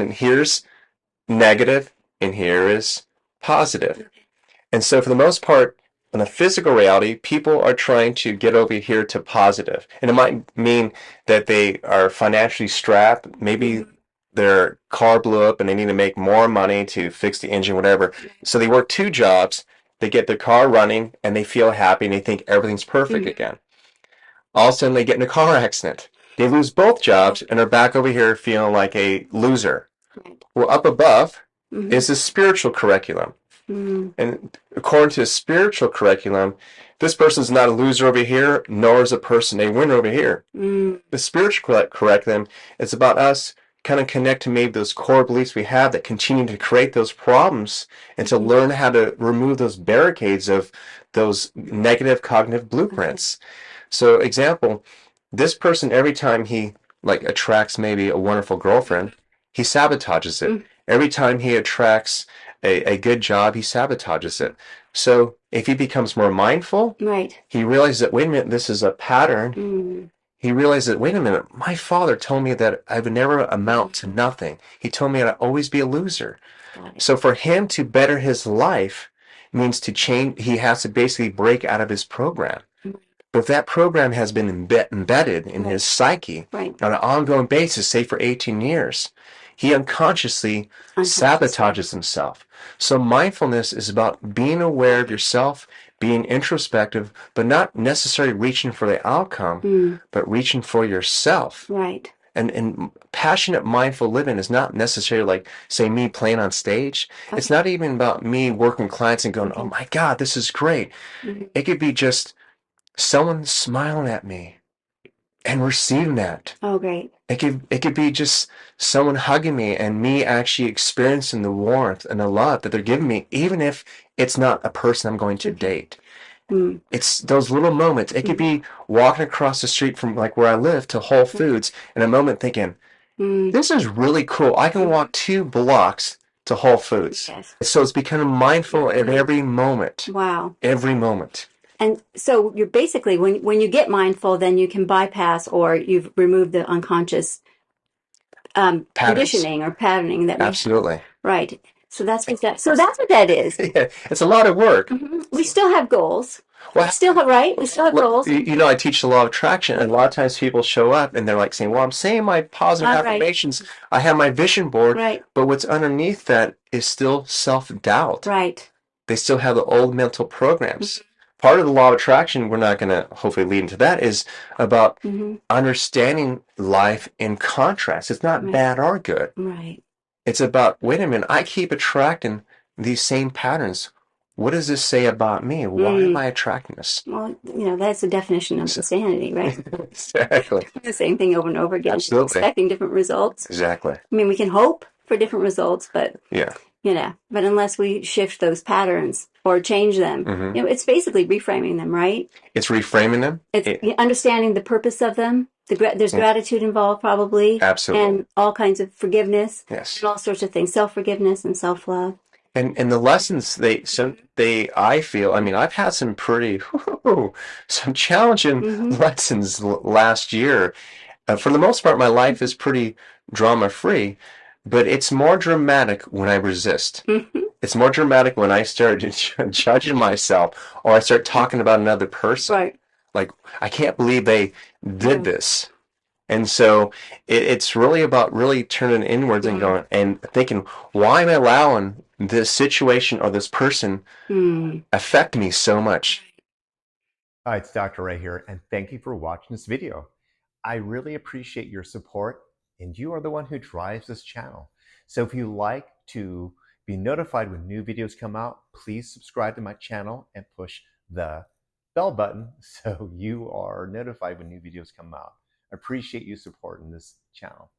and here's negative, and here is positive. And so for the most part, in the physical reality, people are trying to get over here to positive. And it might mean that they are financially strapped. Maybe their car blew up and they need to make more money to fix the engine, whatever. So they work two jobs, they get their car running, and they feel happy and they think everything's perfect again. All of a sudden, they get in a car accident. They lose both jobs and are back over here feeling like a loser. Right. Well, up above Mm-hmm. is the spiritual curriculum. Mm. And according to the spiritual curriculum, this person's not a loser over here, nor is a person a winner over here. Mm. The spiritual curriculum is about us kind of connect to maybe those core beliefs we have that continue to create those problems and to learn how to remove those barricades of those negative cognitive blueprints. So, example, this person, every time he like attracts maybe a wonderful girlfriend, he sabotages it. Mm. Every time he attracts a good job, he sabotages it. So if he becomes more mindful, Right. he realizes that, wait a minute, this is a pattern. Mm. He realized that, wait a minute, my father told me that I would never amount to nothing. He told me I'd always be a loser. Got it. So for him to better his life means to change, he has to basically break out of his program. But if that program has been embedded in his psyche Right. on an ongoing basis, say for 18 years, he unconsciously sabotages himself. So mindfulness is about being aware of yourself, being introspective, but not necessarily reaching for the outcome, but reaching for yourself. Right. And passionate mindful living is not necessarily like, say, me playing on stage. It's not even about me working with clients and going, oh my God, this is great. It could be just someone smiling at me and receiving that. Oh, great. It could be just someone hugging me and me actually experiencing the warmth and the love that they're giving me, even if it's not a person I'm going to date. Mm. It's those little moments. It could be walking across the street from like where I live to Whole Foods in a moment thinking, Mm. this is really cool. I can walk 2 blocks to Whole Foods. Yes. So it's becoming mindful at every moment. Wow. Every moment. And so you're basically when you get mindful, then you can bypass or you've removed the unconscious Patterns. conditioning or patterning that we have. Absolutely. Right. So that's what that. So that's what that is. Yeah, it's a lot of work. We still have goals. We Well, still have right. We still have goals. I teach the law of attraction, and a lot of times people show up and they're like saying, well, I'm saying my positive Right. affirmations. I have my vision board, Right. but what's underneath that is still self-doubt. Right. They still have the old mental programs. Part of the law of attraction, we're not going to hopefully lead into that, is about understanding life in contrast. It's not bad or good. Right. It's about, wait a minute, I keep attracting these same patterns. What does this say about me? Why am I attracting this? Well, that's the definition of insanity, right? Exactly. The same thing over and over again, Absolutely. expecting different results. Exactly. I mean, we can hope for different results, but Yeah. but unless we shift those patterns or change them, it's basically reframing them, right? It's reframing them. It's understanding the purpose of them. There's gratitude involved, probably. Absolutely. And all kinds of forgiveness. Yes. And all sorts of things, self-forgiveness and self-love. And the lessons I feel, I mean, I've had some some challenging lessons last year. For the most part, my life is pretty drama-free, but it's more dramatic when I resist. It's more dramatic when I start judging myself or I start talking about another person. Right. Like, I can't believe they did this. And so it's really about really turning inwards and going and thinking, why am I allowing this situation or this person affect me so much? Hi, it's Dr. Ray here, and thank you for watching this video. I really appreciate your support, and you are the one who drives this channel. So if you like to be notified when new videos come out, please subscribe to my channel and push the bell button so you are notified when new videos come out. I appreciate you supporting this channel.